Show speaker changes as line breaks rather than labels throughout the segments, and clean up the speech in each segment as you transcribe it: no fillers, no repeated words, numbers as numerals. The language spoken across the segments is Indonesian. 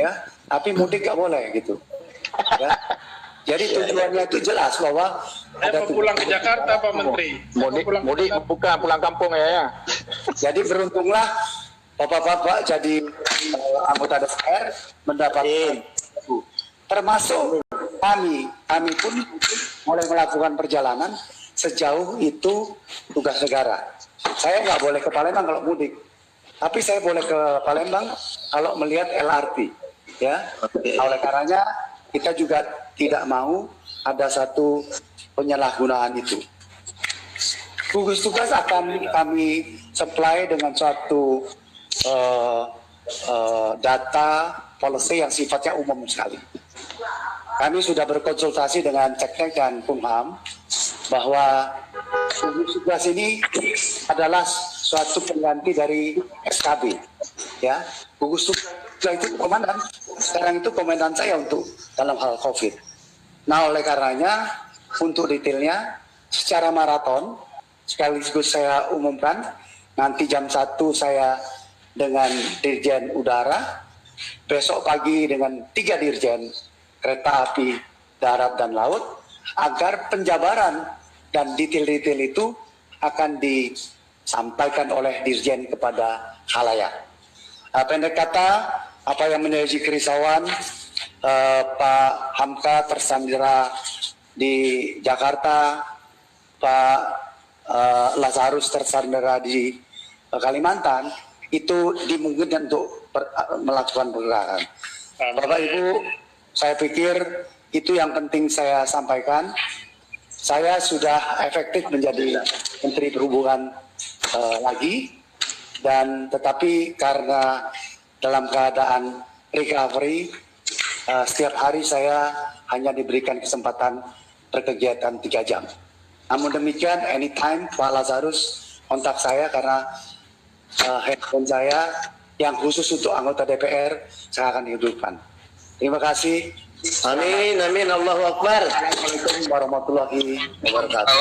ya, tapi mudik nggak boleh gitu. Ya. Jadi tujuannya itu jelas bahwa
ada pulang ke Jakarta, Pak Menteri.
Mudik bukan pulang kampung ya.
Jadi beruntunglah bapak-bapak jadi anggota DPR mendapatkan termasuk kami pun mulai melakukan perjalanan sejauh itu tugas negara. Saya nggak boleh ke Palembang kalau mudik, tapi saya boleh ke Palembang kalau melihat LRT. Ya, oleh karenanya kita juga tidak mau ada satu penyalahgunaan itu. Gugus tugas akan kami supply dengan suatu data policy yang sifatnya umum sekali. Kami sudah berkonsultasi dengan Ceknek dan Kumham bahwa gugus tugas ini adalah suatu pengganti dari SKB. Ya, gugus tugas itu komandan. Sekarang itu komandan saya untuk dalam hal COVID. Nah, oleh karenanya untuk detailnya secara maraton sekaligus saya umumkan nanti jam 1 saya dengan Dirjen Udara, besok pagi dengan 3 Dirjen Kereta Api Darat dan Laut, agar penjabaran dan detail-detail itu akan disampaikan oleh Dirjen kepada khalayak. Pendek kata, apa yang menjadi kerisauan Pak Hamka tersandera di Jakarta, Pak Lazarus tersandera di Kalimantan, itu dimungkinkan untuk melakukan pergerakan. Bapak Ibu, saya pikir itu yang penting saya sampaikan. Saya sudah efektif menjadi Menteri Perhubungan lagi, dan tetapi karena dalam keadaan recovery, setiap hari saya hanya diberikan kesempatan berkegiatan 3 jam. Namun demikian, anytime Pak Lazarus kontak saya karena handphone saya yang khusus untuk anggota DPR saya akan hidupkan. Terima kasih.
Amin, amin, Allahu Akbar.
Assalamualaikum warahmatullahi wabarakatuh.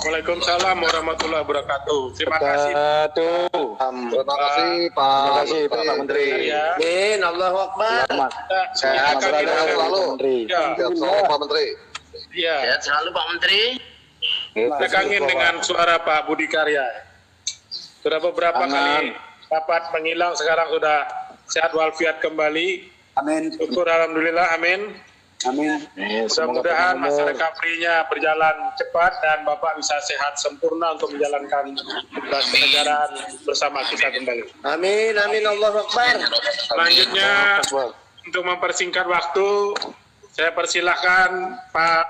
Waalaikumsalam warahmatullahi wabarakatuh. Terima kasih.
Terima kasih Pak Menteri.
Amin, Allahu Akbar.
Sehat selalu Menteri.
Ya.
Pak Menteri.
Ya.
Sehat selalu Pak Menteri.
Saya kangen dengan suara Pak Budi Karya. Sudah beberapa kali dapat menghilang, sekarang sudah sehat walafiat kembali.
Amin.
Syukur alhamdulillah, amin.
Amin.
Mudah-mudahan masa recovery-nya berjalan cepat dan Bapak bisa sehat sempurna untuk menjalankan tugas kenegaraan bersama kita kembali.
Amin, amin, Allahu Akbar.
Selanjutnya, untuk mempersingkat waktu, saya persilahkan Pak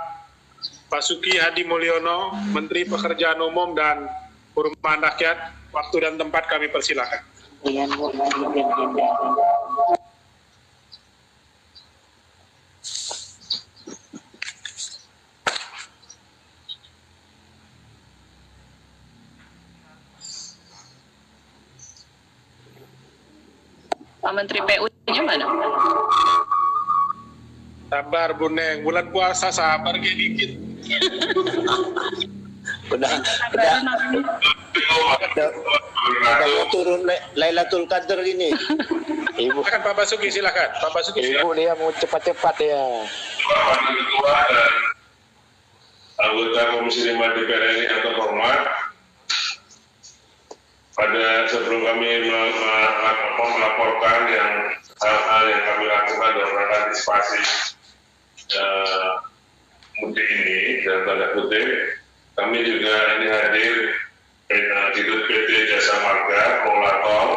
Basuki Hadi Mulyono, Menteri Pekerjaan Umum dan Perumahan Rakyat. Waktu dan tempat kami persilahkan.
Pak Menteri PU-nya mana?
Sabar Bu Neng, bulan puasa sabar dikit.
Udah mau turun Lailatul Qadar ini.
Ibu,
Silakan Pak Basuki, silakan. Pak Basuki, silakan.
Ibu dia mau cepat-cepat ya.
Wakil Ketua dan anggota Komisi 5 DPR RI yang terhormat, pada sebelum kami melaporkan hal-hal yang kami lakukan dalam rangka antisipasi mudik ini dalam tanda kutip, kami juga ini hadir di PT Jasa Marga, Pengelola Tol,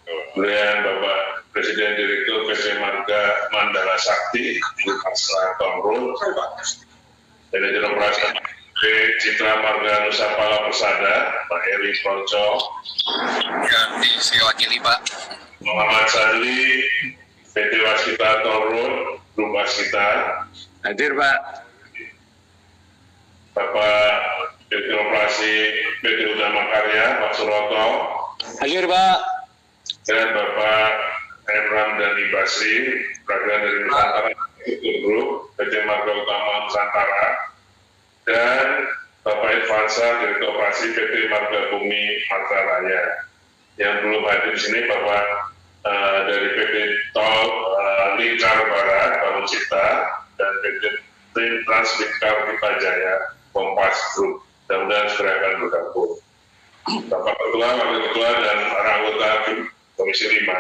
kemudian Bapak Presiden Direktur PT Marga Mandala Sakti, Pak Tomrul, Manajer Operasi Citra Marga Nusapala Persada, Pak Eri Konco,
Ya, saya wakili Pak.
Muhammad Sadli, PT Waskita Tol Road, Grup Waskita,
Hadir Pak.
Bapak Direktur Operasi PT Utama Karya, Pak Suroto,
Hadir Pak.
dan Bapak Emram dan Ibasri, perwakilan dari Nusantara Group, PT Marga Utama Nusantara, dan Bapak Irfansa, Direktur Operasi PT Marga Bumi Marga Raya. Yang belum hadir di sini Bapak dari Blitar Barat, Bangun Cipta, dan PT Transmikar Kita Jaya, Kompas Group. Mudah-mudahan segera akan bergabung. Bapak Ketua, Wakil Ketua, dan para anggota Komisi 5,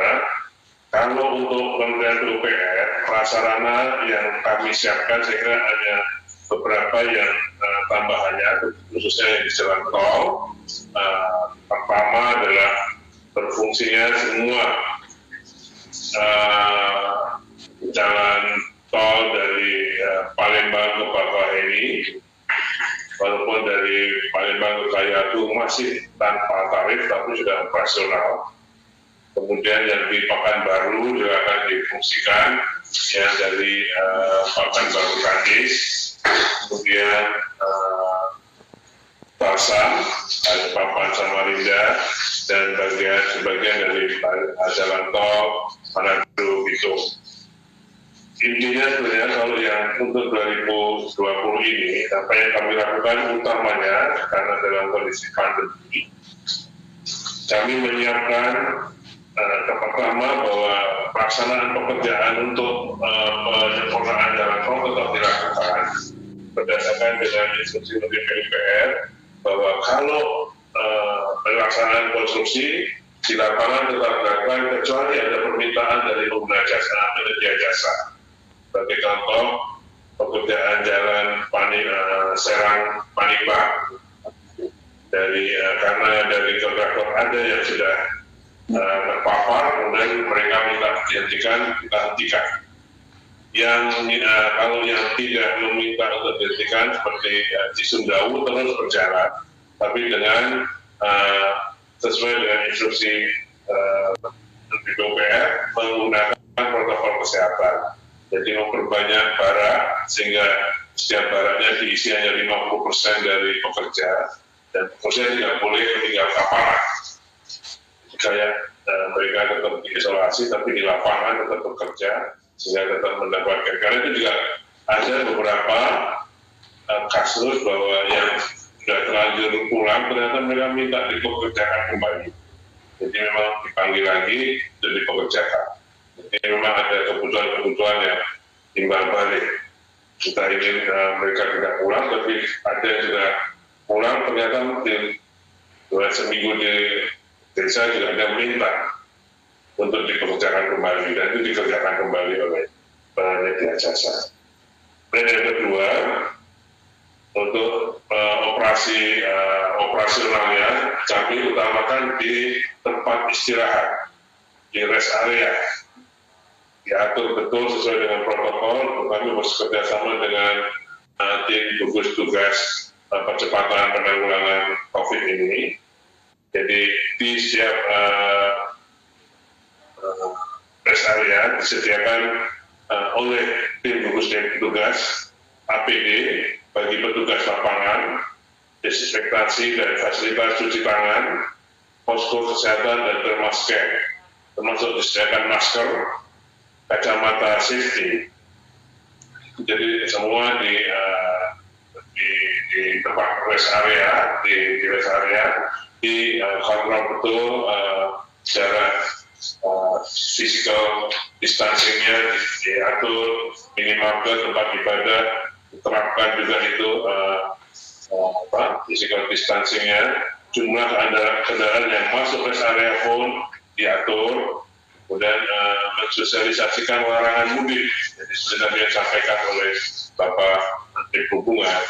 kalau untuk Kementerian PUPR, prasarana yang kami siapkan saya kira hanya beberapa yang tambahannya, khususnya yang di jalan tol. Pertama adalah berfungsinya semua jalan tol dari Palembang ke Bakauheni, walaupun dari Palembang ke Kayatu masih tanpa tarif tapi sudah operasional. Kemudian yang di Pekanbaru juga akan difungsikan, yang dari Pekanbaru Kandis, kemudian Tarsam, Balikpapan Samarinda, dan sebagian dari jalan tol Manado itu. Intinya sebenarnya kalau yang untuk 2020 ini, apa yang kami lakukan utamanya karena dalam kondisi pandemi, kami menyiapkan pertama bahwa pelaksanaan pekerjaan untuk penyempurnaan jalan tol tetap dilakukan berdasarkan dengan instruksi Menteri PUPR bahwa kalau pelaksanaan konstruksi di lapangan tetap dilakukan kecuali ada permintaan dari pengguna jasa, penyedia jasa. Sebagai contoh, pekerjaan jalan Serang Panipang karena dari kontraktor ada yang sudah terpapar, kemudian mereka minta dihentikan, kita hentikan. Yang kalau yang tidak meminta untuk dihentikan seperti di Sundau terus berjalan, tapi dengan sesuai dengan instruksi Menteri PUPR menggunakan protokol kesehatan. Jadi memperbanyak barak sehingga setiap baraknya diisi hanya 50% dari pekerja, dan pekerja tidak boleh tinggal kapalan. Kayak mereka tetap diisolasi tapi di lapangan tetap bekerja sehingga tetap mendapatkan. Karena itu juga ada beberapa kasus bahwa yang sudah terlanjur pulang ternyata mereka minta dipekerjakan kembali. Jadi memang dipanggil lagi untuk dipekerjakan. Jadi memang ada kebutuhan-kebutuhan yang timbal balik. Kita ingin mereka tidak pulang, tapi ada yang sudah pulang ternyata seminggu di desa juga ada minta untuk dipekerjakan kembali, dan itu dikerjakan kembali oleh penyedia jasa. Dan yang kedua, untuk operasionalnya kami utamakan di tempat istirahat, di rest area. Diatur betul sesuai dengan protokol. Kami bekerja sama dengan tim gugus tugas percepatan penanggulangan COVID ini. Jadi di setiap rest area disediakan oleh tim gugus tugas APD bagi petugas lapangan, desinfektasi dan fasilitas cuci tangan, posko kesehatan dan thermoscan, termasuk disediakan masker, kacamata safety. Jadi semua di tempat rest area, di rest area kontrol betul jarak physical distancingnya diatur minimal ke tempat ibadah, diterapkan juga itu physical distancingnya, jumlah kendaraan yang masuk rest area pun diatur. Kemudian mensosialisasikan larangan mudik. Jadi sebenarnya yang disampaikan oleh Bapak Menteri Perhubungan,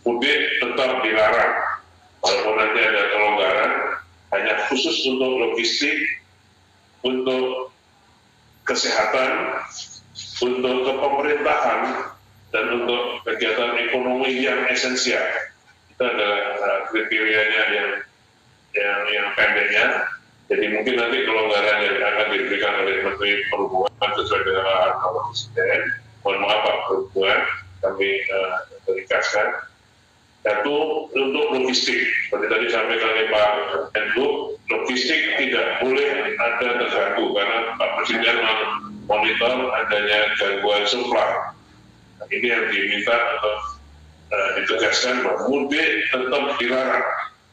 mudik tetap dilarang. Walaupun nanti ada kelonggaran, hanya khusus untuk logistik, untuk kesehatan, untuk kepemerintahan, dan untuk kegiatan ekonomi yang esensial. Itu adalah kriterianya yang pendeknya. Jadi mungkin nanti kelonggaran yang akan diberikan oleh Menteri Perhubungan sesuai dengan arahan Bapak Presiden. Mohon maaf Pak Perhubungan, kami tegaskan. Satu, untuk logistik. Seperti tadi sampaikan oleh Pak Menlu, logistik tidak boleh ada terganggu karena Pak Presiden memonitor adanya gangguan supply. Nah, ini yang diminta atau ditegaskan bahwa mudik tetap dilarang.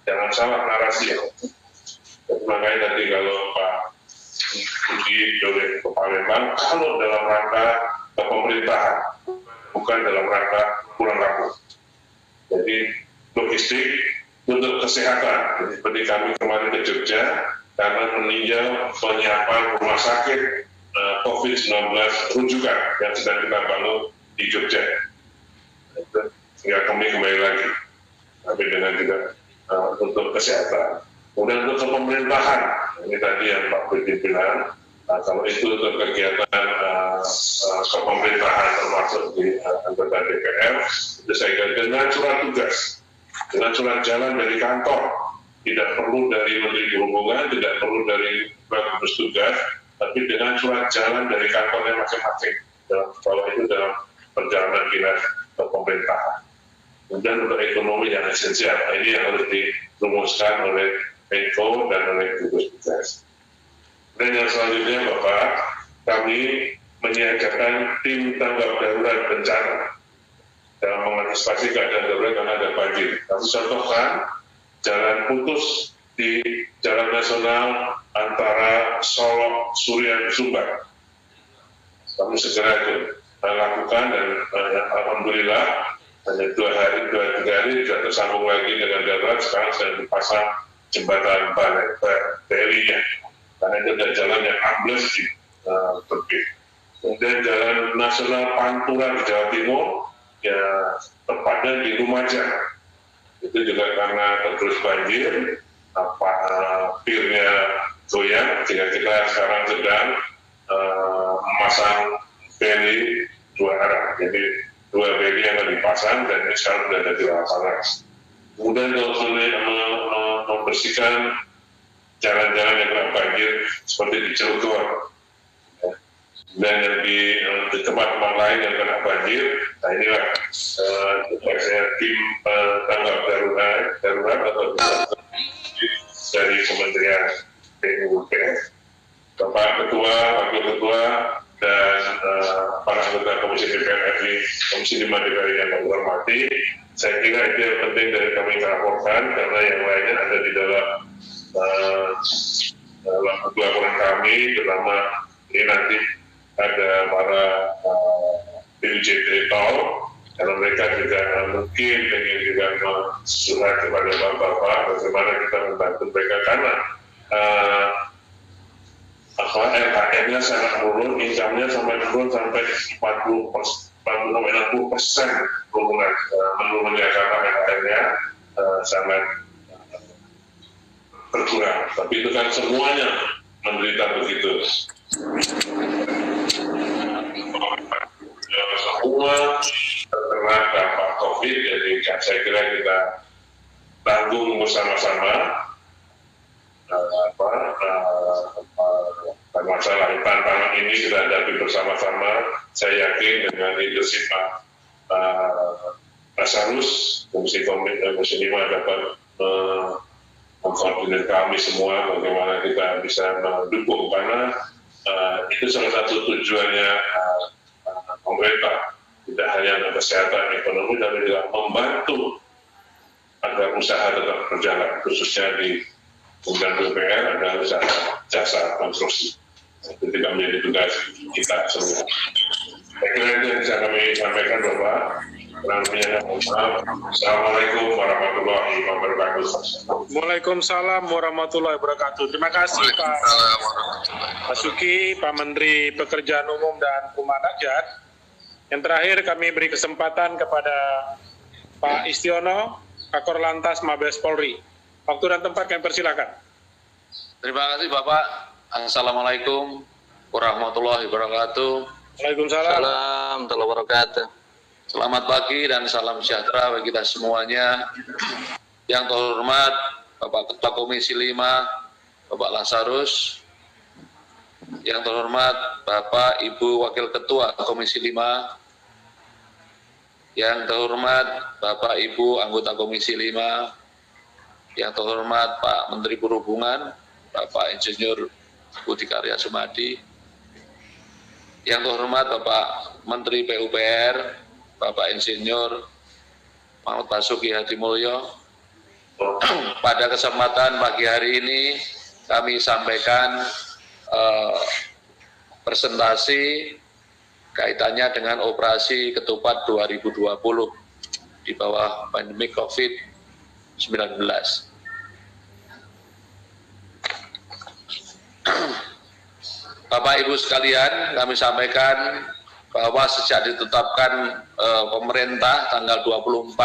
Jangan salah narasi ya. Makanya tadi kalau Pak diikuti oleh Palembang kalau dalam rangka pemerintahan, bukan dalam rangka kurang rapuh. Jadi logistik untuk kesehatan, jadi seperti kami kemarin ke Jogja karena meninjau penyiapan rumah sakit COVID-19 rujukan yang sedang kita bangun di Jogja. Sehingga kami kembali lagi, tapi dengan juga untuk kesehatan. Kemudian untuk pemerintahan, ini tadi yang Pak Budi bilang, kalau itu untuk kegiatan kepemerintahan termasuk di anggota DPR, itu saya kira dengan surat tugas, dengan surat jalan dari kantor, tidak perlu dari Menteri Perhubungan, tidak perlu dari gugus tugas, tapi dengan surat jalan dari kantornya masing-masing, bahwa itu dalam perjalanan dinas pemerintahan. Kemudian untuk ekonomi yang esensial, ini yang harus dirumuskan oleh Menko dan oleh gugus tugas. Dan yang selanjutnya Bapak, kami menyiagakan tim tanggap darurat bencana dalam mengantisipasi keadaan darurat karena ada banjir. Kami contohkan jalan putus di jalan nasional antara Solo, Surian, Sumbar. Kami segera itu lakukan dan alhamdulillah hanya 2 hari, 3 hari sudah tersambung lagi dengan darurat. Sekarang sedang dipasang jembatan BRI-nya karena itu ada jalan yang ambles di tepi. Kemudian jalan nasional Pantura di Jawa Timur, ya tepatnya di Lumajang. Itu juga karena tergerus banjir, pirnya goyang, sehingga kita sekarang sedang memasang beli 2 arah. Jadi 2 beli yang akan dipasang dan ini sekarang sudah ada di lapangan. Kemudian untuk membersihkan jalan-jalan yang kena banjir seperti di Cilegon dan yang di tempat-tempat lain yang kena banjir. Nah inilah tugasnya tim tanggap darurat atau dari Kementerian PUPR. Bapak Ketua, Wakil Ketua, dan para anggota Komisi DPR RI, Komisi 5 DPR yang kami hormati, saya kira itu yang penting dari kami laporkan karena yang lainnya ada di dalam laporan kami, terutama ini nanti ada para BUJT Tol, karena mereka juga mungkin ingin juga surat kepada Bapak bagaimana kita membantu mereka karena LHR-nya sangat turun, income-nya sampai turun sampai 40-60% menurunnya karena LHR-nya sangat berkurang. Tapi itu kan semuanya menderita begitu. Semua terkena dampak COVID, jadi saya kira kita tanggung bersama-sama masalah tantangan ini kita hadapi bersama-sama. Saya yakin dengan leadership Pak Sarus, Komisi 5 dapat mengkoordinir kami semua bagaimana kita bisa mendukung karena itu salah satu tujuannya pemerintah, tidak hanya untuk kesehatan ekonomi tapi juga membantu agar usaha tetap berjalan, khususnya di Kementerian PUPR ada usaha jasa konstruksi. Itu tidak menjadi tugas kita semua. Saya kira itu yang bisa kami sampaikan Bapak. Assalamualaikum warahmatullahi wabarakatuh.
Waalaikumsalam warahmatullahi wabarakatuh. Terima kasih Pak Basuki, Pak Menteri Pekerjaan Umum dan Perumahan Rakyat. Yang terakhir kami beri kesempatan kepada Pak Istiono, Kakor Lantas Mabes Polri. Waktu dan tempat kami persilakan.
Terima kasih Bapak. Assalamualaikum warahmatullahi wabarakatuh.
Waalaikumsalam.
Warahmatullahi wabarakatuh. Selamat pagi dan salam sejahtera bagi kita semuanya. Yang terhormat Bapak Ketua Komisi 5, Bapak Lazarus. Yang terhormat Bapak Ibu Wakil Ketua Komisi 5. Yang terhormat Bapak Ibu anggota Komisi 5. Yang terhormat Pak Menteri Perhubungan, Bapak Insinyur Budi Karya Sumadi. Yang terhormat Bapak Menteri PUPR, Bapak Insinyur Muhammad Basuki Hadimulyo. Pada kesempatan pagi hari ini kami sampaikan presentasi kaitannya dengan operasi ketupat 2020 di bawah pandemi COVID-19. Bapak Ibu sekalian, kami sampaikan bahwa sejak ditetapkan pemerintah tanggal 24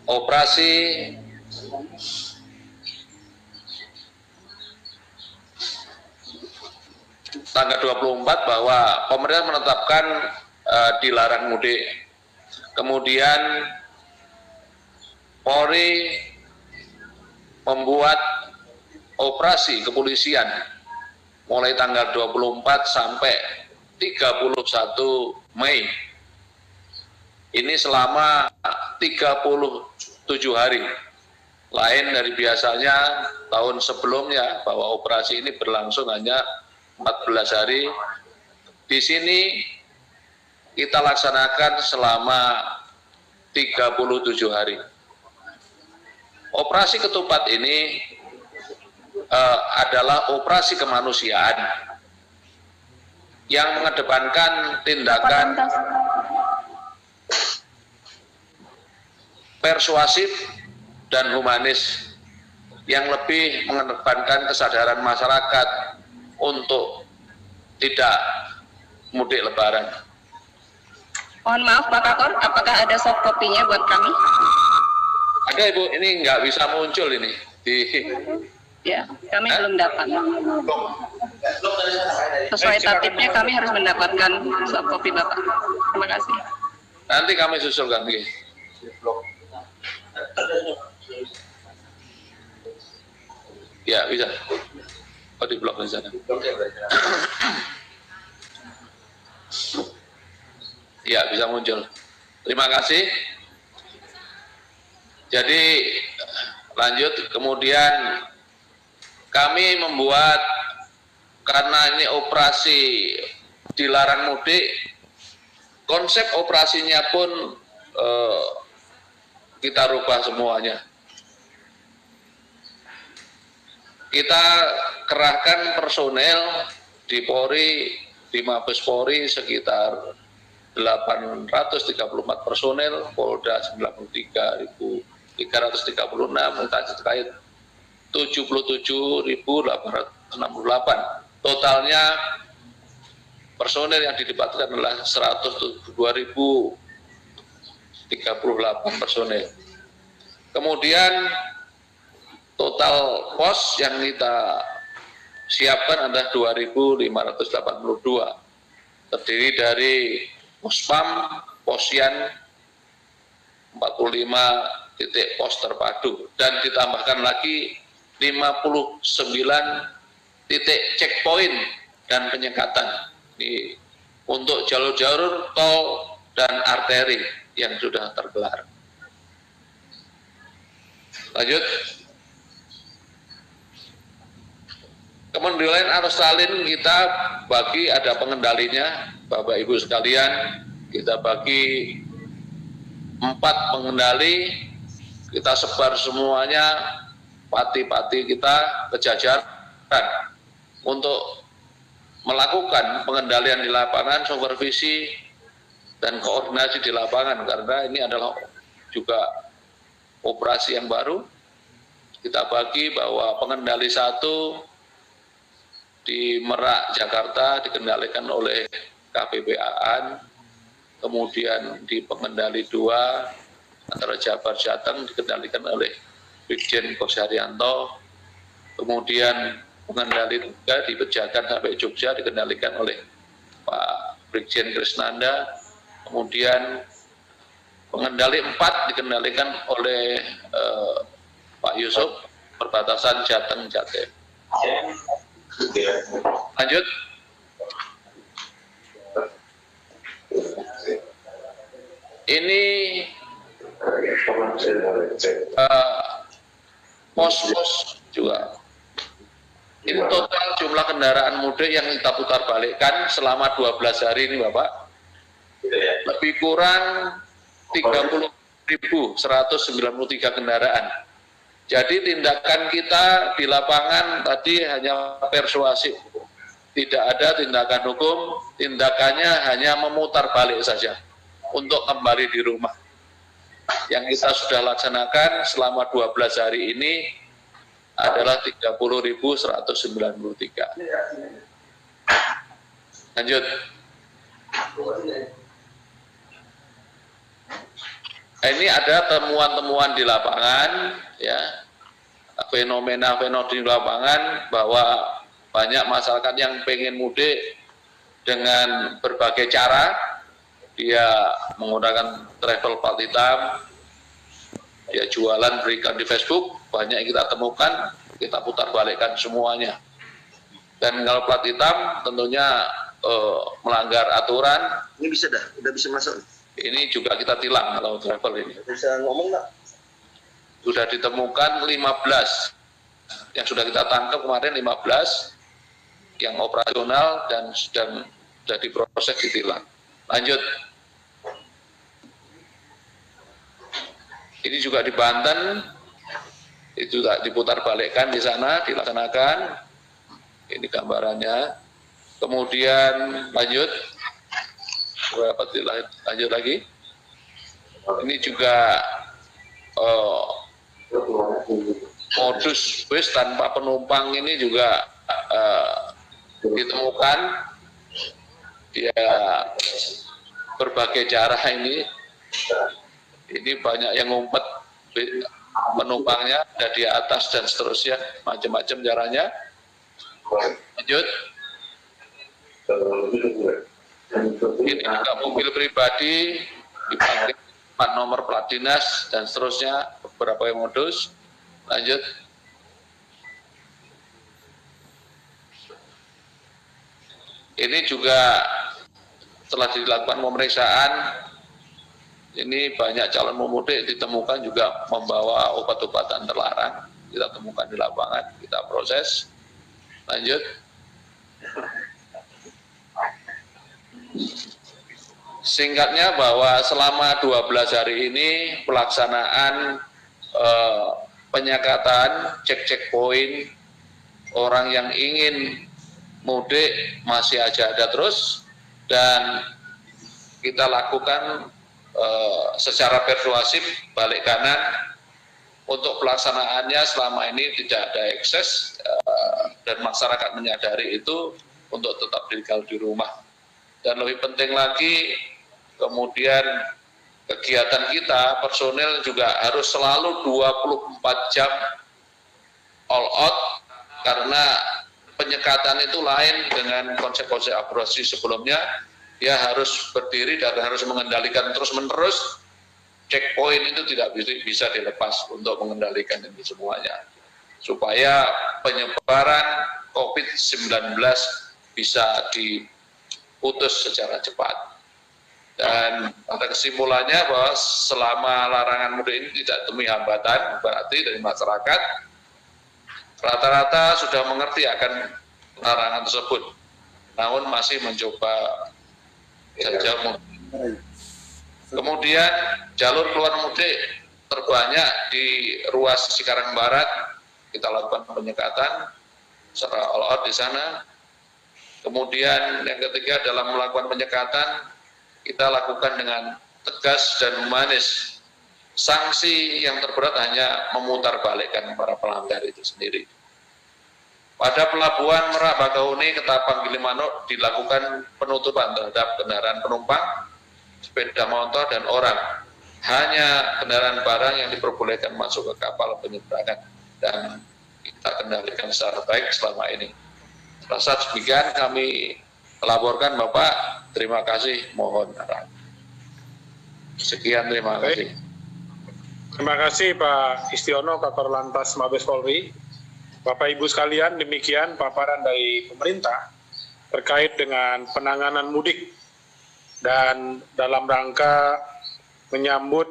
operasi tanggal 24 bahwa pemerintah menetapkan dilarang mudik. Kemudian Polri membuat operasi kepolisian mulai tanggal 24 sampai 31 Mei. Ini selama 37 hari. Lain dari biasanya tahun sebelumnya bahwa operasi ini berlangsung hanya 14 hari. Di sini kita laksanakan selama 37 hari. Operasi ketupat ini adalah operasi kemanusiaan yang mengedepankan tindakan persuasif dan humanis yang lebih mengedepankan kesadaran masyarakat untuk tidak mudik lebaran.
Mohon maaf Pak Kakor, apakah ada soft copy-nya buat kami?
Ada Ibu, ini nggak bisa muncul ini di.
Ya, kami belum dapat. Sesuai tatipnya kami harus mendapatkan soft copy Bapak. Terima kasih.
Nanti kami susulkan. Ya bisa. Oh di blok di sana. Ya bisa muncul. Terima kasih. Jadi lanjut, kemudian kami membuat, karena ini operasi dilarang mudik, konsep operasinya pun kita rubah semuanya. Kita kerahkan personel di Polri, di Mabes Polri sekitar 834 personel, Polda 93.336, terkait 77.868. Totalnya personel yang dilibatkan adalah 102.038 personel. Kemudian total pos yang kita siapkan adalah 2.582. Terdiri dari Pospam, Posyan, 45 titik pos terpadu, dan ditambahkan lagi 59 titik checkpoint dan penyekatan untuk jalur-jalur tol dan arteri yang sudah tergelar. Lanjut. Kemudian arus salin kita bagi, ada pengendalinya, Bapak Ibu sekalian, kita bagi 4 pengendali, kita sebar semuanya, pati-pati kita kejajaran untuk melakukan pengendalian di lapangan, supervisi dan koordinasi di lapangan, karena ini adalah juga operasi yang baru. Kita bagi bahwa pengendali 1 di Merak, Jakarta dikendalikan oleh KPPAan, kemudian di pengendali 2 antara Jabar Jateng dikendalikan oleh Brigjen Kosyarianto, kemudian pengendali 3 di Pejagan sampai Jogja dikendalikan oleh Pak Brigjen Krisnanda, kemudian pengendali 4 dikendalikan oleh Pak Yusuf, perbatasan Jateng Jatim. Lanjut. Ini pos-pos juga. Ini total jumlah kendaraan mudik yang kita putar balikkan selama 12 hari ini Bapak. Lebih kurang 30.193 kendaraan Jadi tindakan kita di lapangan tadi hanya persuasif, tidak ada tindakan hukum, tindakannya hanya memutar balik saja untuk kembali di rumah. Yang kita sudah laksanakan selama 12 hari ini adalah 30.193. Lanjut. Nah, ini ada temuan-temuan di lapangan, ya, fenomena-fenomena di lapangan bahwa banyak masyarakat yang pengen mudik dengan berbagai cara. Dia menggunakan travel plat hitam, dia jualan berikan di Facebook, banyak yang kita temukan, kita putar balikkan semuanya. Dan kalau plat hitam tentunya melanggar aturan.
Ini bisa dah, udah bisa masuk.
Ini juga kita tilang kalau travel ini.
Bisa ngomong nggak?
Sudah ditemukan 15 yang sudah kita tangkap kemarin, 15 yang operasional dan sudah diproses ditilang. Lanjut. Ini juga di Banten, itu juga diputar balikkan di sana, dilaksanakan. Ini gambarannya. Kemudian lanjut lagi. Ini juga modus bus tanpa penumpang ini juga ditemukan. Dia berbagai cara ini banyak yang ngumpet penumpangnya ada di atas dan seterusnya, macam-macam caranya. Lanjut. Ini juga mobil pribadi dipakai plat nomor plat dinas dan seterusnya, beberapa yang modus. Lanjut. Ini juga setelah dilakukan pemeriksaan, ini banyak calon pemudik ditemukan juga membawa obat-obatan terlarang. Kita temukan di lapangan, kita proses. Lanjut. Singkatnya bahwa selama 12 hari ini pelaksanaan penyekatan, cek poin, orang yang ingin mudik masih aja ada terus, dan kita lakukan secara persuasif balik kanan. Untuk pelaksanaannya selama ini tidak ada ekses dan masyarakat menyadari itu untuk tetap tinggal di rumah. Dan lebih penting lagi, kemudian kegiatan kita, personil juga harus selalu 24 jam all out, karena penyekatan itu lain dengan konsep-konsep operasi sebelumnya. Dia harus berdiri dan harus mengendalikan terus-menerus. Checkpoint itu tidak bisa dilepas untuk mengendalikan ini semuanya, supaya penyebaran COVID-19 bisa diputus secara cepat. Dan pada kesimpulannya bahwa selama larangan mudik ini tidak temui hambatan berarti dari masyarakat, rata-rata sudah mengerti akan larangan tersebut, namun masih mencoba saja. Kemudian jalur keluar mudik terbanyak di ruas Cikarang Barat, kita lakukan penyekatan secara all out di sana. Kemudian yang ketiga, dalam melakukan penyekatan kita lakukan dengan tegas dan humanis. Sanksi yang terberat hanya memutar balikkan para pelanggar itu sendiri. Pada pelabuhan Merak Bakahuni, Ketapang, Gilimanuk dilakukan penutupan terhadap kendaraan penumpang, sepeda motor dan orang. Hanya kendaraan barang yang diperbolehkan masuk ke kapal penyeberangan, dan kita kendalikan secara baik selama ini. Rasa demikian kami laporkan Bapak. Terima kasih, mohon arahan. Sekian, terima kasih.
Terima kasih Pak Istiono, Kakor Lantas Mabes Polri. Bapak Ibu sekalian, demikian paparan dari pemerintah terkait dengan penanganan mudik dan dalam rangka menyambut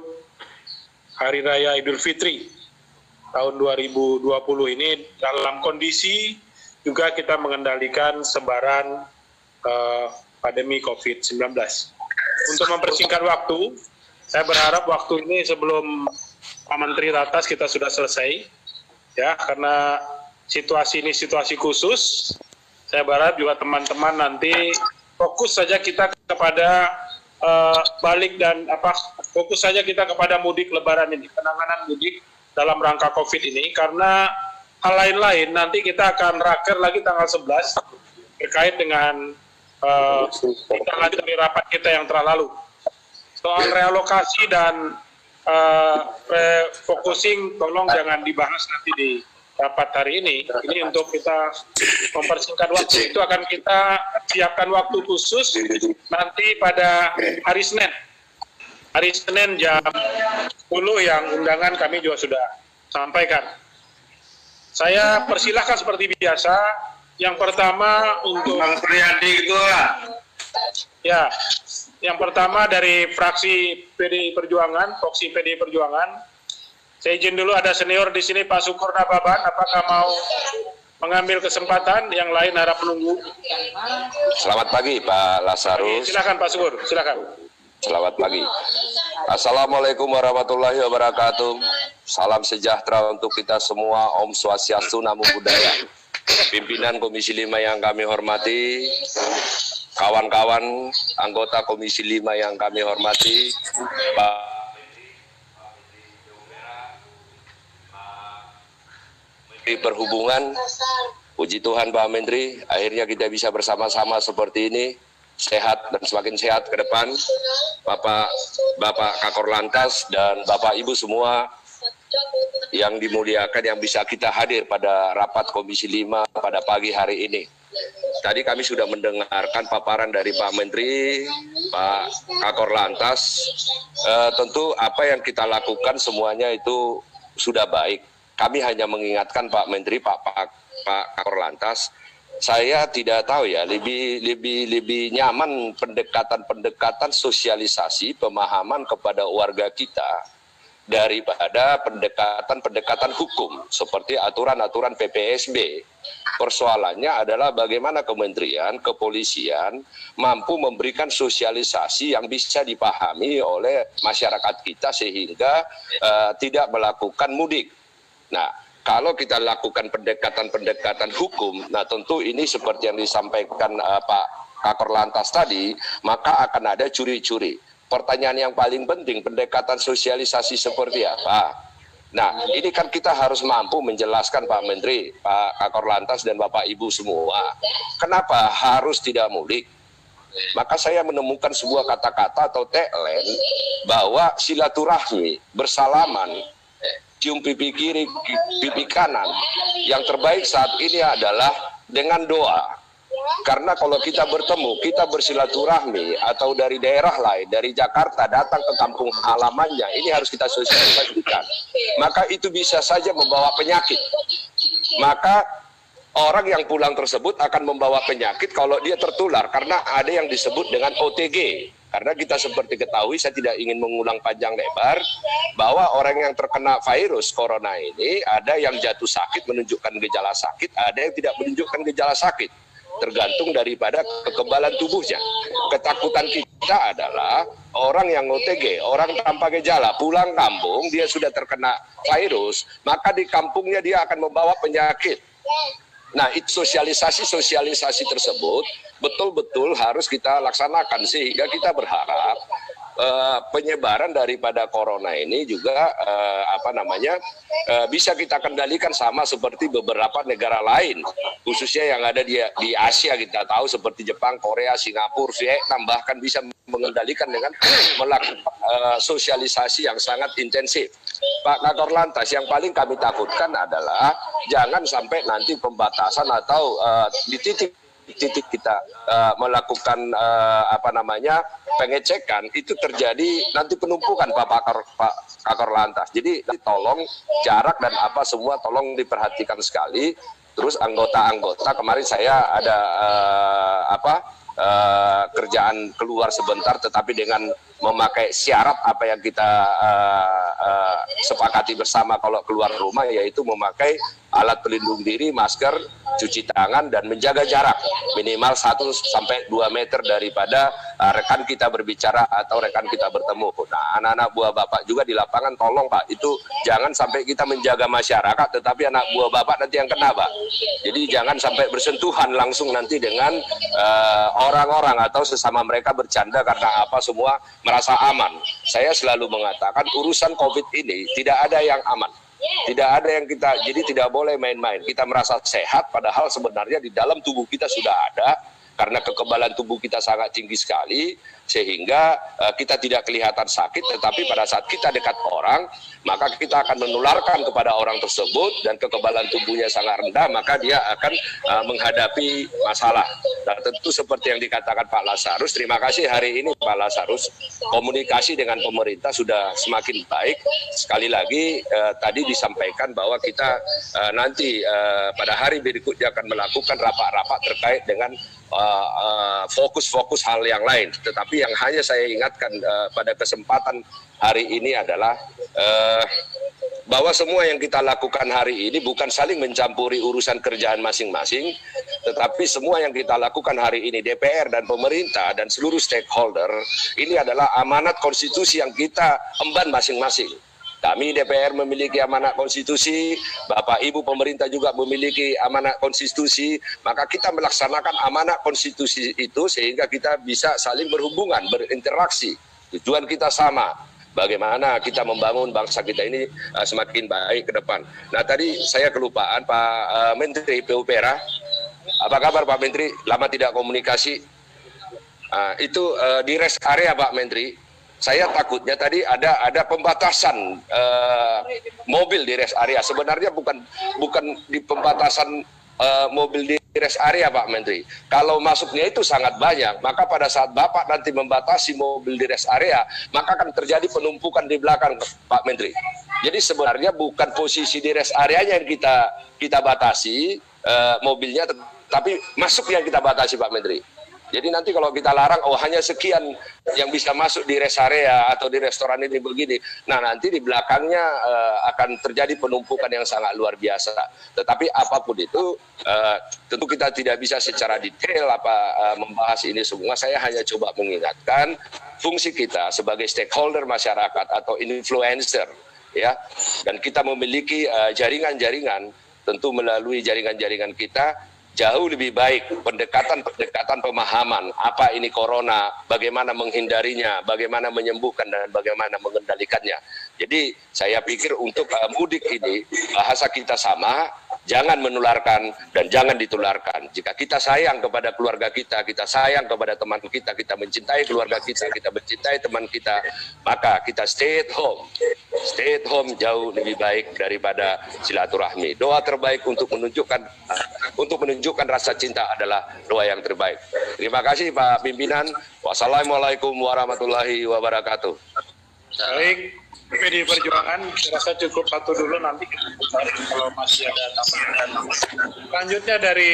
Hari Raya Idul Fitri tahun 2020 ini, dalam kondisi juga kita mengendalikan sebaran pandemi COVID-19. Untuk mempersingkat waktu, saya berharap waktu ini sebelum Pak Menteri ratas kita sudah selesai. ya, karena situasi ini situasi khusus. Saya berharap juga teman-teman nanti fokus saja kita kepada balik dan fokus saja kita kepada mudik Lebaran ini, penanganan mudik dalam rangka COVID ini, karena hal lain-lain nanti kita akan raker lagi tanggal 11 terkait dengan kita lanjut dari rapat kita yang terlalu. Soal realokasi dan refocusing tolong jangan dibahas nanti di rapat hari ini. Ini untuk kita mempersingkat waktu. Itu akan kita siapkan waktu khusus nanti pada hari Senin. Hari Senin jam 10 yang undangan kami juga sudah sampaikan. Saya persilahkan seperti biasa. Yang pertama untuk
Bang Priyadi Ketua.
ya, yang pertama dari fraksi PDI Perjuangan, Foksi PDI Perjuangan. Saya izin dulu, ada senior di sini, Pak Syukur Nababan. Apakah mau mengambil kesempatan? Yang lain harap menunggu.
Selamat pagi Pak Lazarus.
Silakan Pak Syukur, silakan.
Selamat pagi. Assalamualaikum warahmatullahi wabarakatuh. Salam sejahtera untuk kita semua. Om Swastiastu, Namo Buddhaya. Pimpinan Komisi 5 yang kami hormati, kawan-kawan anggota Komisi 5 yang kami hormati, Pak Menteri Perhubungan, puji Tuhan Pak Menteri, akhirnya kita bisa bersama-sama seperti ini, sehat dan semakin sehat ke depan, Bapak Kakor Lantas dan Bapak Ibu semua yang dimuliakan, yang bisa kita hadir pada rapat Komisi 5 pada pagi hari ini. Tadi kami sudah mendengarkan paparan dari Pak Menteri, Pak Kakor Lantas. Tentu apa yang kita lakukan semuanya itu sudah baik. Kami hanya mengingatkan Pak Menteri, Pak Kakor Lantas, saya tidak tahu ya, lebih nyaman pendekatan sosialisasi pemahaman kepada warga kita daripada pendekatan hukum seperti aturan-aturan PPSB. Persoalannya adalah bagaimana kementerian, kepolisian mampu memberikan sosialisasi yang bisa dipahami oleh masyarakat kita sehingga tidak melakukan mudik. Nah, kalau kita lakukan pendekatan hukum, nah tentu ini seperti yang disampaikan Pak Kakor Lantas tadi, maka akan ada curi-curi. Pertanyaan yang paling penting, pendekatan sosialisasi seperti apa? Nah, ini kan kita harus mampu menjelaskan Pak Menteri, Pak Kakor Lantas dan Bapak Ibu semua. Kenapa harus tidak mudik? Maka saya menemukan sebuah kata-kata atau tagline bahwa silaturahmi, bersalaman, cium pipi kiri, pipi kanan, yang terbaik saat ini adalah dengan doa. Karena kalau kita bertemu, kita bersilaturahmi, atau dari daerah lain, dari Jakarta datang ke kampung halamannya, ini harus kita sosialisasikan. Maka itu bisa saja membawa penyakit. Maka orang yang pulang tersebut akan membawa penyakit kalau dia tertular, karena ada yang disebut dengan OTG. Karena kita seperti ketahui, saya tidak ingin mengulang panjang lebar, bahwa orang yang terkena virus corona ini, ada yang jatuh sakit menunjukkan gejala sakit, ada yang tidak menunjukkan gejala sakit. Tergantung daripada kekebalan tubuhnya. Ketakutan kita adalah orang yang OTG, orang tanpa gejala, pulang kampung, dia sudah terkena virus, maka di kampungnya dia akan membawa penyakit. Nah, sosialisasi tersebut betul-betul harus kita laksanakan, sehingga kita berharap penyebaran daripada corona ini juga bisa kita kendalikan sama seperti beberapa negara lain, khususnya yang ada di Asia. Kita tahu seperti Jepang, Korea, Singapura, Vietnam, bahkan bisa mengendalikan dengan melakukan sosialisasi yang sangat intensif. Pak Kakor Lantas, yang paling kami takutkan adalah jangan sampai nanti pembatasan atau di titik kita melakukan pengecekan itu terjadi nanti penumpukan Pak Kakor Lantas. Jadi tolong jarak dan semua tolong diperhatikan sekali. Terus anggota-anggota, kemarin saya ada kerjaan keluar sebentar, tetapi dengan memakai syarat apa yang kita sepakati bersama kalau keluar rumah, yaitu memakai alat pelindung diri, masker, cuci tangan, dan menjaga jarak minimal 1 sampai 2 meter daripada rekan kita berbicara atau rekan kita bertemu. Nah, anak-anak buah Bapak juga di lapangan, tolong Pak, itu jangan sampai kita menjaga masyarakat, tetapi anak buah Bapak nanti yang kena, Pak. Jadi jangan sampai bersentuhan langsung nanti dengan orang-orang atau sesama mereka bercanda karena apa semua merasa aman. Saya selalu mengatakan urusan COVID ini tidak ada yang aman. Tidak ada yang jadi tidak boleh main-main. Kita merasa sehat padahal sebenarnya di dalam tubuh kita sudah ada, karena kekebalan tubuh kita sangat tinggi sekali, sehingga kita tidak kelihatan sakit, tetapi pada saat kita dekat orang, maka kita akan menularkan kepada orang tersebut, dan kekebalan tubuhnya sangat rendah, maka dia akan menghadapi masalah. Dan tentu seperti yang dikatakan Pak Lazarus, terima kasih hari ini Pak Lazarus, komunikasi dengan pemerintah sudah semakin baik. Sekali lagi tadi disampaikan bahwa kita nanti pada hari berikutnya akan melakukan rapat-rapat terkait dengan fokus-fokus hal yang lain. Tetapi yang hanya saya ingatkan pada kesempatan hari ini adalah bahwa semua yang kita lakukan hari ini bukan saling mencampuri urusan kerjaan masing-masing, tetapi semua yang kita lakukan hari ini, DPR dan pemerintah dan seluruh stakeholder, ini adalah amanat konstitusi yang kita emban masing-masing. Kami DPR memiliki amanat konstitusi, Bapak Ibu pemerintah juga memiliki amanat konstitusi, maka kita melaksanakan amanat konstitusi itu sehingga kita bisa saling berhubungan, berinteraksi. Tujuan kita sama, bagaimana kita membangun bangsa kita ini semakin baik ke depan. Nah, tadi saya kelupaan Pak Menteri PUPR. Apa kabar Pak Menteri? Lama tidak komunikasi. Itu di rest area Pak Menteri. Saya takutnya tadi ada pembatasan mobil di rest area. Sebenarnya bukan di pembatasan mobil di rest area Pak Menteri. Kalau masuknya itu sangat banyak, maka pada saat Bapak nanti membatasi mobil di rest area, maka akan terjadi penumpukan di belakang Pak Menteri. Jadi sebenarnya bukan posisi di rest areanya yang kita batasi mobilnya, tapi masuk yang kita batasi Pak Menteri. Jadi nanti kalau kita larang, oh hanya sekian yang bisa masuk di rest area atau di restoran ini begini. Nah nanti di belakangnya akan terjadi penumpukan yang sangat luar biasa. Tetapi apapun itu, tentu kita tidak bisa secara detail membahas ini semua. Saya hanya coba mengingatkan fungsi kita sebagai stakeholder masyarakat atau influencer, ya. Dan kita memiliki jaringan-jaringan, tentu melalui jaringan-jaringan kita, jauh lebih baik pendekatan pemahaman apa ini corona, bagaimana menghindarinya, bagaimana menyembuhkan, dan bagaimana mengendalikannya. Jadi saya pikir untuk mudik ini bahasa kita sama, jangan menularkan dan jangan ditularkan. Jika kita sayang kepada keluarga kita sayang kepada teman kita mencintai keluarga kita mencintai teman kita, maka kita stay at home. Stay at home jauh lebih baik daripada silaturahmi. Doa terbaik untuk menunjukkan rasa cinta adalah doa yang terbaik. Terima kasih Pak Pimpinan. Wassalamualaikum warahmatullahi wabarakatuh.
Baik, PD Perjuangan, saya rasa cukup satu dulu, nanti kita kalau masih ada tambahan. Selanjutnya dari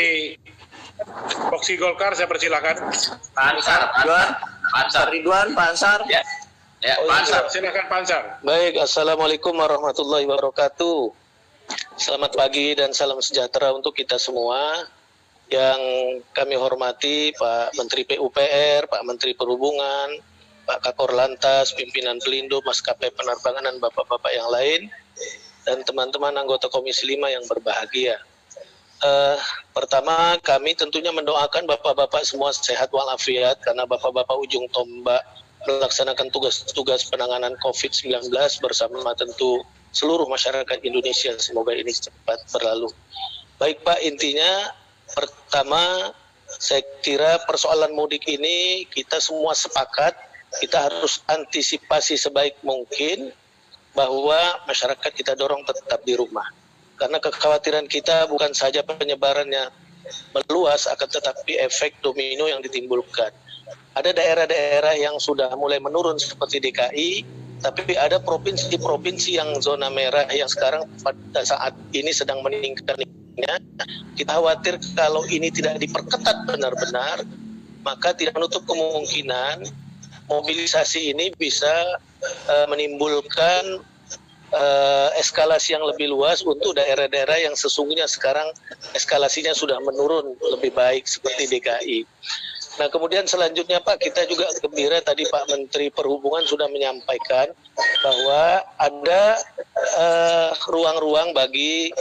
Voksi Golkar, saya persilakan.
Pansar Ridwan, Pansar.
Ya, Pansar, silakan Pansar.
Baik, Assalamualaikum warahmatullahi wabarakatuh. Selamat pagi dan salam sejahtera untuk kita semua. Yang kami hormati Pak Menteri PUPR, Pak Menteri Perhubungan, Pak Kakor Lantas, pimpinan Pelindo, maskapai penerbangan, dan bapak-bapak yang lain, dan teman-teman anggota Komisi 5 yang berbahagia. Pertama, kami tentunya mendoakan bapak-bapak semua sehat walafiat, karena bapak-bapak ujung tombak melaksanakan tugas-tugas penanganan COVID-19 bersama tentu seluruh masyarakat Indonesia. Semoga ini cepat berlalu. Baik Pak, intinya pertama saya kira persoalan mudik ini kita semua sepakat, kita harus antisipasi sebaik mungkin bahwa masyarakat kita dorong tetap di rumah. Karena kekhawatiran kita bukan saja penyebarannya meluas, akan tetapi efek domino yang ditimbulkan. Ada daerah-daerah yang sudah mulai menurun seperti DKI, tapi ada provinsi-provinsi yang zona merah yang sekarang pada saat ini sedang meningkatnya. Kita khawatir kalau ini tidak diperketat benar-benar, maka tidak menutup kemungkinan mobilisasi ini bisa menimbulkan eskalasi yang lebih luas untuk daerah-daerah yang sesungguhnya sekarang eskalasinya sudah menurun lebih baik seperti DKI. Nah, kemudian selanjutnya Pak, kita juga gembira tadi Pak Menteri Perhubungan sudah menyampaikan bahwa ada ruang-ruang bagi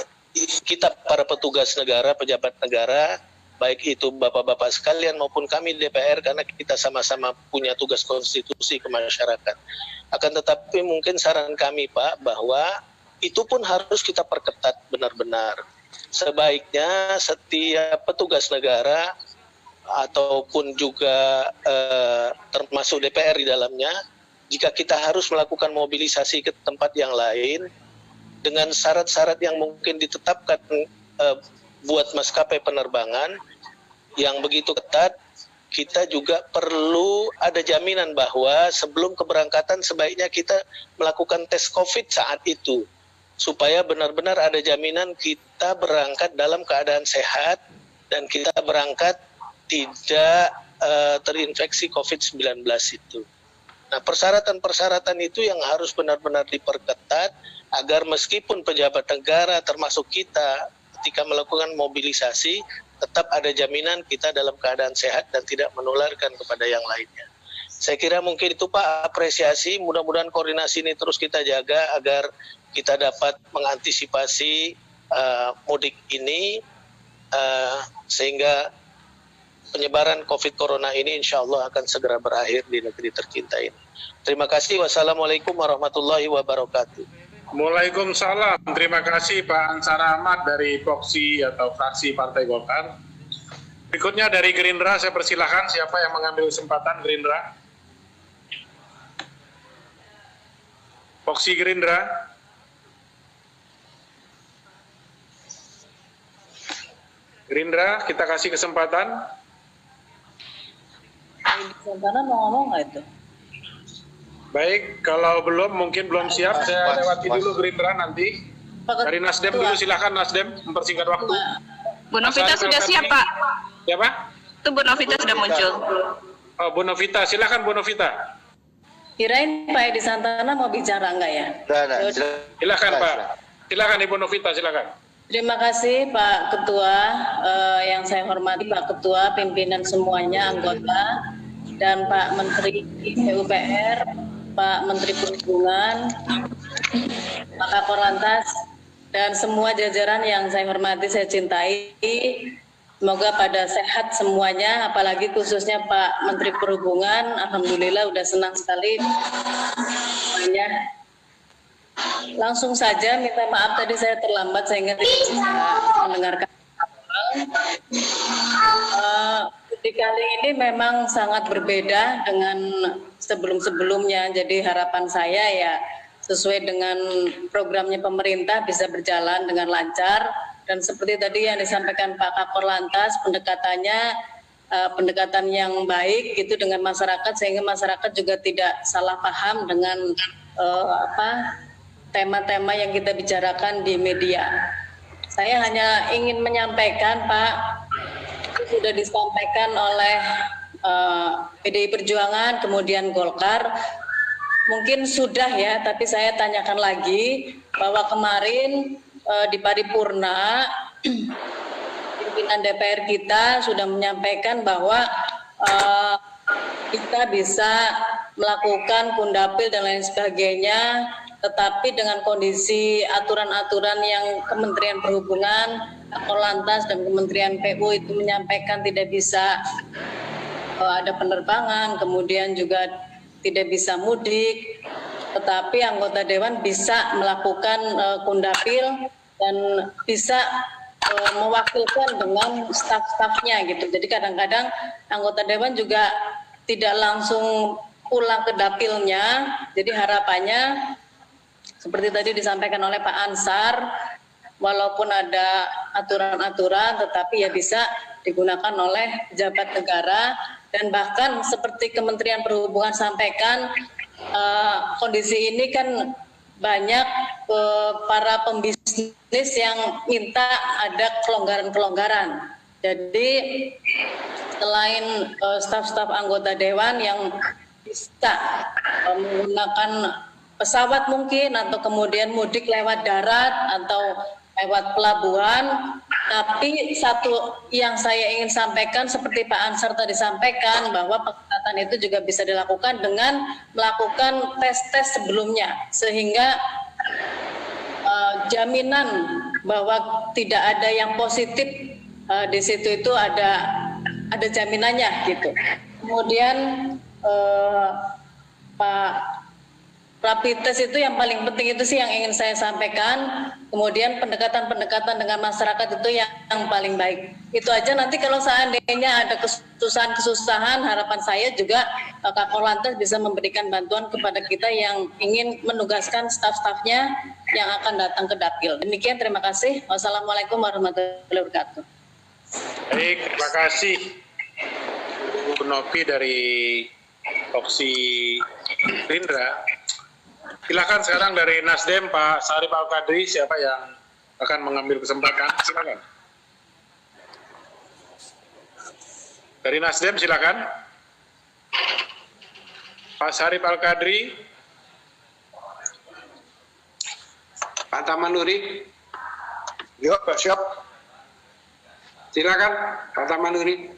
kita para petugas negara, pejabat negara, baik itu bapak-bapak sekalian maupun kami DPR, karena kita sama-sama punya tugas konstitusi ke masyarakat. Akan tetapi mungkin saran kami Pak, bahwa itu pun harus kita perketat benar-benar. Sebaiknya setiap petugas negara ataupun juga termasuk DPR di dalamnya, jika kita harus melakukan mobilisasi ke tempat yang lain dengan syarat-syarat yang mungkin ditetapkan buat maskapai penerbangan yang begitu ketat, kita juga perlu ada jaminan bahwa sebelum keberangkatan sebaiknya kita melakukan tes COVID saat itu, supaya benar-benar ada jaminan kita berangkat dalam keadaan sehat dan kita berangkat tidak terinfeksi COVID-19 itu. Nah, persyaratan-persyaratan itu yang harus benar-benar diperketat agar meskipun pejabat negara termasuk kita ketika melakukan mobilisasi tetap ada jaminan kita dalam keadaan sehat dan tidak menularkan kepada yang lainnya. Saya kira mungkin itu Pak, apresiasi, mudah-mudahan koordinasi ini terus kita jaga agar kita dapat mengantisipasi mudik ini sehingga penyebaran COVID Corona ini insya Allah akan segera berakhir di negeri tercinta ini. Terima kasih. Wassalamualaikum warahmatullahi wabarakatuh.
Waalaikumsalam. Terima kasih Pak Ansar Ahmad dari Proksi atau fraksi Partai Golkar. Berikutnya dari Gerindra, saya persilahkan siapa yang mengambil kesempatan Gerindra. Proksi Gerindra. Gerindra, kita kasih kesempatan.
Santana mau ngomong nggak itu?
Baik, kalau mungkin belum siap, saya lewati dulu Gerindra nanti. Dari Nasdem dulu, silakan Nasdem, mempersingkat waktu.
Bu Novita sudah siap, Pak.
Siapa?
Itu Bu Novita sudah muncul.
Oh, Bu Novita, silakan Bu Novita.
Kirain Pak Edi Santana mau bicara nggak ya?
Silakan Pak. Silakan Ibu Novita, silakan.
Terima kasih Pak Ketua, yang saya hormati Pak Ketua, pimpinan semuanya, anggota, dan Pak Menteri PUPR, Pak Menteri Perhubungan, Pak Kakor Lantas, dan semua jajaran yang saya hormati, saya cintai. Semoga pada sehat semuanya, apalagi khususnya Pak Menteri Perhubungan. Alhamdulillah udah senang sekali. Langsung saja minta maaf tadi saya terlambat sehingga tidak bisa mendengarkan. Di kali ini memang sangat berbeda dengan sebelum-sebelumnya. Jadi harapan saya ya sesuai dengan programnya pemerintah bisa berjalan dengan lancar. Dan seperti tadi yang disampaikan Pak Kakor Lantas, pendekatan yang baik itu dengan masyarakat sehingga masyarakat juga tidak salah paham dengan tema-tema yang kita bicarakan di media. Saya hanya ingin menyampaikan Pak, itu sudah disampaikan oleh PDI Perjuangan, kemudian Golkar, mungkin sudah ya, tapi saya tanyakan lagi bahwa kemarin di paripurna pimpinan DPR kita sudah menyampaikan bahwa kita bisa melakukan kundapil dan lain sebagainya, tetapi dengan kondisi aturan-aturan yang Kementerian Perhubungan, Kakor Lantas dan Kementerian PU itu menyampaikan tidak bisa ada penerbangan, kemudian juga tidak bisa mudik, tetapi anggota Dewan bisa melakukan kundapil dan bisa mewakilkan dengan staf-stafnya gitu. Jadi kadang-kadang anggota Dewan juga tidak langsung pulang ke dapilnya. Jadi harapannya seperti tadi disampaikan oleh Pak Ansar, walaupun ada aturan-aturan tetapi ya bisa digunakan oleh pejabat negara. Dan bahkan seperti Kementerian Perhubungan sampaikan, kondisi ini kan banyak para pembisnis yang minta ada kelonggaran-kelonggaran. Jadi selain staf-staf anggota Dewan yang bisa menggunakan pesawat mungkin, atau kemudian mudik lewat darat atau lewat pelabuhan. Tapi satu yang saya ingin sampaikan, seperti Pak Ansar tadi sampaikan, bahwa pengetatan itu juga bisa dilakukan dengan melakukan tes-tes sebelumnya, sehingga jaminan bahwa tidak ada yang positif di situ itu ada jaminannya gitu. Kemudian Pak, rapid test itu yang paling penting, itu sih yang ingin saya sampaikan. Kemudian pendekatan-pendekatan dengan masyarakat itu yang paling baik. Itu aja. Nanti kalau seandainya ada kesusahan, harapan saya juga Kakor Lantas bisa memberikan bantuan kepada kita yang ingin menugaskan staf-stafnya yang akan datang ke Dapil. Demikian, terima kasih. Wassalamualaikum warahmatullahi wabarakatuh.
Baik, terima kasih Bu Nopi dari Voksi Gerindra. Silakan sekarang dari Nasdem, Pak Sarip Al-Qadri, siapa yang akan mengambil kesempatan? Silakan. Dari Nasdem, silakan. Pak Sarip Al-Qadri. Pak Tamanuri.
Yuk, siap.
Silakan, Pak Tamanuri.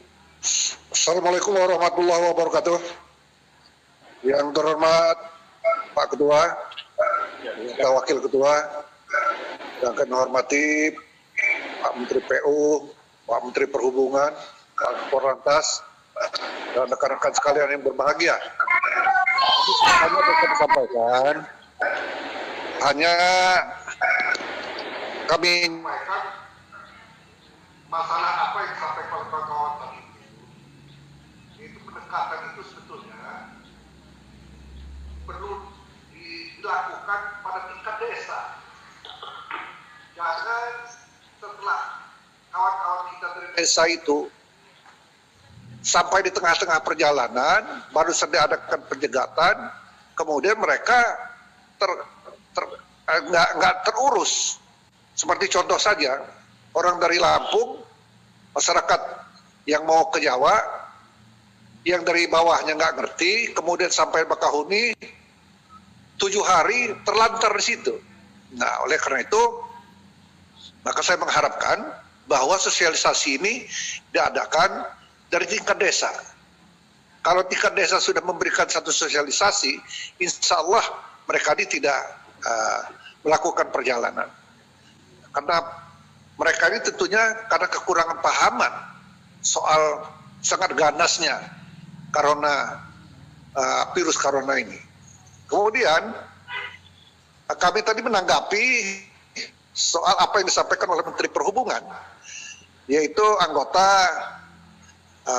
Assalamualaikum warahmatullahi wabarakatuh. Yang terhormat Pak Ketua, Pak Wakil Ketua, yang kami hormati Pak Menteri PU, Pak Menteri Perhubungan, Pak Kakor Lantas, dan rekan-rekan sekalian yang berbahagia. Hanya bisa disampaikan, hanya kami masalah apa yang disampaikan oleh kawan-kawan tadi itu pendekatan itu sebetulnya perlu dilakukan pada tingkat desa. Jangan setelah kawan-kawan kita dari desa itu sampai di tengah-tengah perjalanan baru saja adakan penjegatan, kemudian mereka nggak terurus. Seperti contoh saja, orang dari Lampung, masyarakat yang mau ke Jawa, yang dari bawahnya nggak ngerti, kemudian sampai Bakahuni, 7 hari terlantar di situ. Nah, oleh karena itu, maka saya mengharapkan bahwa sosialisasi ini diadakan dari tingkat desa. Kalau tingkat desa sudah memberikan satu sosialisasi, insya Allah mereka ini tidak melakukan perjalanan. Karena mereka ini tentunya karena kekurangan pahaman soal sangat ganasnya virus corona ini. Kemudian kami tadi menanggapi soal apa yang disampaikan oleh Menteri Perhubungan, yaitu anggota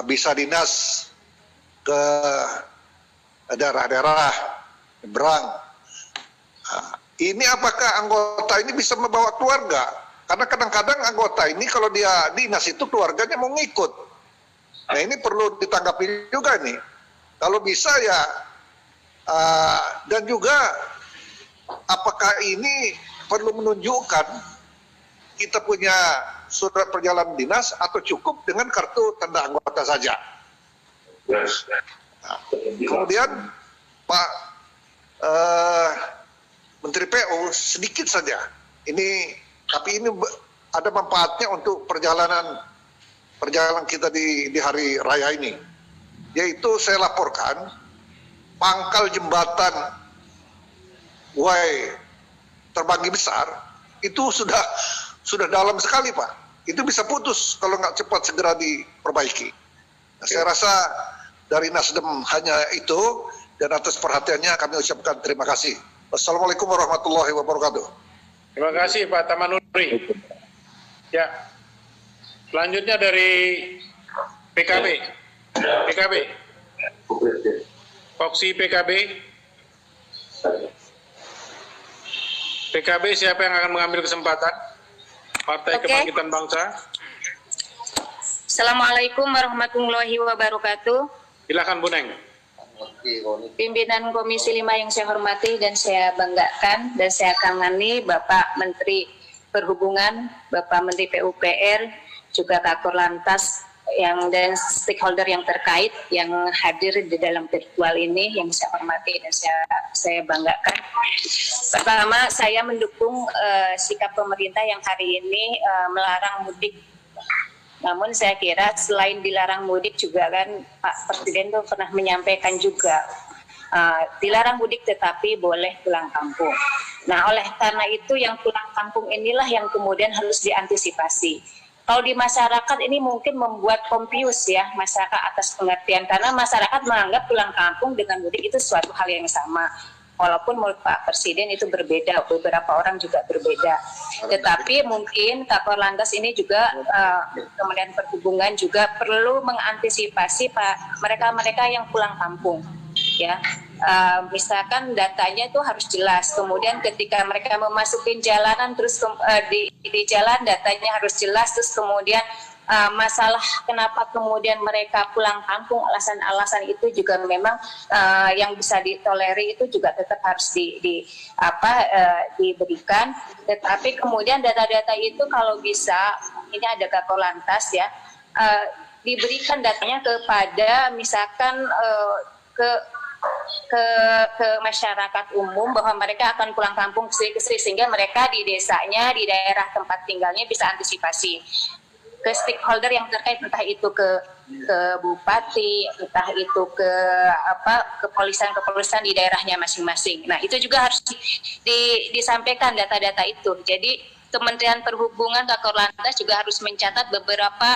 bisa dinas ke daerah-daerah nyebrang. Ini apakah anggota ini bisa membawa keluarga? Karena kadang-kadang anggota ini kalau dia dinas itu keluarganya mau ngikut. Nah, ini perlu ditanggapi juga nih. Kalau bisa ya, dan juga apakah ini perlu menunjukkan kita punya surat perjalanan dinas atau cukup dengan kartu tanda anggota saja? Nah, kemudian Pak Menteri PU sedikit saja. Tapi ini ada manfaatnya untuk perjalanan kita di hari raya ini. Yaitu saya laporkan pangkal jembatan Wai Terbanggi Besar itu sudah dalam sekali, Pak. Itu bisa putus kalau nggak cepat segera diperbaiki. Nah, saya rasa dari Nasdem hanya itu, dan atas perhatiannya kami ucapkan terima kasih. Wassalamualaikum warahmatullahi wabarakatuh.
Terima kasih Pak Tamanuri. Ya, selanjutnya dari PKB. Voksi PKB. PKB siapa yang akan mengambil kesempatan? Partai Kebangkitan Bangsa.
Assalamualaikum warahmatullahi wabarakatuh.
Silakan Bu Neng.
Pimpinan Komisi 5 yang saya hormati dan saya banggakan dan saya kangani Bapak Menteri Perhubungan, Bapak Menteri PUPR, juga Kakor Lantas dan stakeholder yang terkait yang hadir di dalam virtual ini yang saya hormati dan saya banggakan. Pertama, saya mendukung sikap pemerintah yang hari ini melarang mudik. Namun saya kira selain dilarang mudik juga kan Pak Presiden tuh pernah menyampaikan juga dilarang mudik tetapi boleh pulang kampung. Nah, oleh karena itu yang pulang kampung inilah yang kemudian harus diantisipasi. Kalau di masyarakat ini mungkin membuat confuse ya masyarakat atas pengertian, karena masyarakat menganggap pulang kampung dengan mudik itu suatu hal yang sama. Walaupun menurut Pak Presiden itu berbeda, beberapa orang juga berbeda. Tetapi mungkin Kakor Lantas ini juga Kementerian Perhubungan juga perlu mengantisipasi mereka-mereka yang pulang kampung. Ya, misalkan datanya itu harus jelas. Kemudian ketika mereka memasuki jalanan, terus di jalan datanya harus jelas. Terus kemudian masalah kenapa kemudian mereka pulang kampung, alasan-alasan itu juga memang yang bisa ditoleri itu juga tetap harus diberikan. Tetapi kemudian data-data itu kalau bisa, ini ada Kakor Lantas ya, diberikan datanya kepada misalkan ke masyarakat umum bahwa mereka akan pulang kampung sehingga mereka di desanya, di daerah tempat tinggalnya bisa antisipasi. Ke stakeholder yang terkait, entah itu ke bupati, entah itu ke kepolisian di daerahnya masing-masing. Nah, itu juga harus disampaikan data-data itu. Jadi Kementerian Perhubungan, Kakor Lantas juga harus mencatat beberapa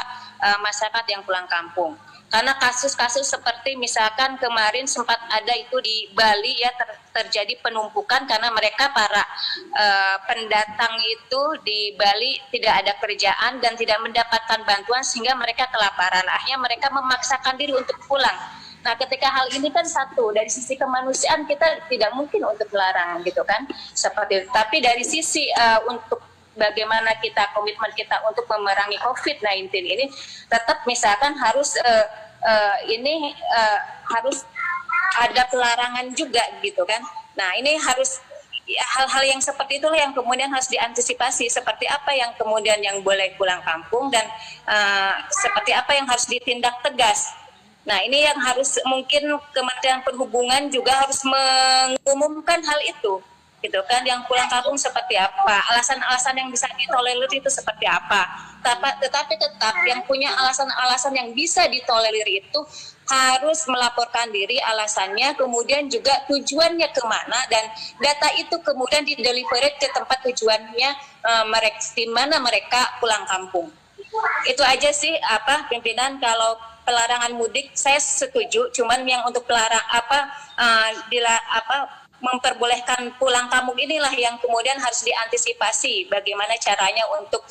masyarakat yang pulang kampung. Karena kasus-kasus seperti misalkan kemarin sempat ada itu di Bali ya, terjadi penumpukan karena mereka para pendatang itu di Bali tidak ada kerjaan dan tidak mendapatkan bantuan sehingga mereka kelaparan. Akhirnya mereka memaksakan diri untuk pulang. Nah, ketika hal ini kan satu, dari sisi kemanusiaan kita tidak mungkin untuk melarang gitu kan. Seperti itu. Tapi dari sisi untuk bagaimana komitmen kita untuk memerangi COVID-19 ini tetap misalkan harus harus ada pelarangan juga gitu kan. Nah, ini harus hal-hal yang seperti itulah yang kemudian harus diantisipasi, seperti apa yang kemudian yang boleh pulang kampung dan seperti apa yang harus ditindak tegas. Nah, ini yang harus mungkin Kementerian Perhubungan juga harus mengumumkan hal itu. Gitu kan, yang pulang kampung seperti apa, alasan-alasan yang bisa ditolerir itu seperti apa. Tetapi tetap yang punya alasan-alasan yang bisa ditolerir itu harus melaporkan diri alasannya, kemudian juga tujuannya kemana, dan data itu kemudian dideliver ke tempat tujuannya di mana mereka pulang kampung. Itu aja sih pimpinan. Kalau pelarangan mudik saya setuju, cuman yang untuk memperbolehkan pulang kampung inilah yang kemudian harus diantisipasi bagaimana caranya untuk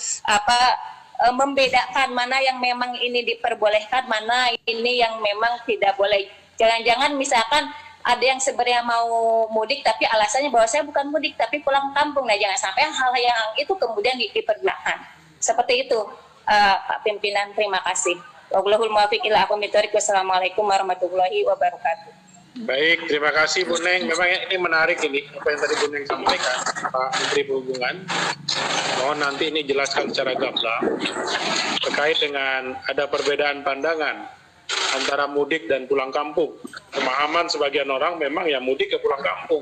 membedakan mana yang memang ini diperbolehkan, mana ini yang memang tidak boleh. Jangan-jangan misalkan ada yang sebenarnya mau mudik tapi alasannya bahwa saya bukan mudik tapi pulang kampung. Nah, jangan sampai hal yang itu kemudian dipergunakan. Seperti itu, Pak Pimpinan, terima kasih. Wallahul muwaffiq ila aqwamit thoriq. Wassalamualaikum warahmatullahi wabarakatuh.
Baik, terima kasih Bu Neng. Memang ini menarik ini apa yang tadi Bu Neng sampaikan, Pak Menteri Perhubungan. Mohon nanti ini jelaskan secara gamblang terkait dengan ada perbedaan pandangan antara mudik dan pulang kampung. Pemahaman sebagian orang memang ya mudik ke pulang kampung.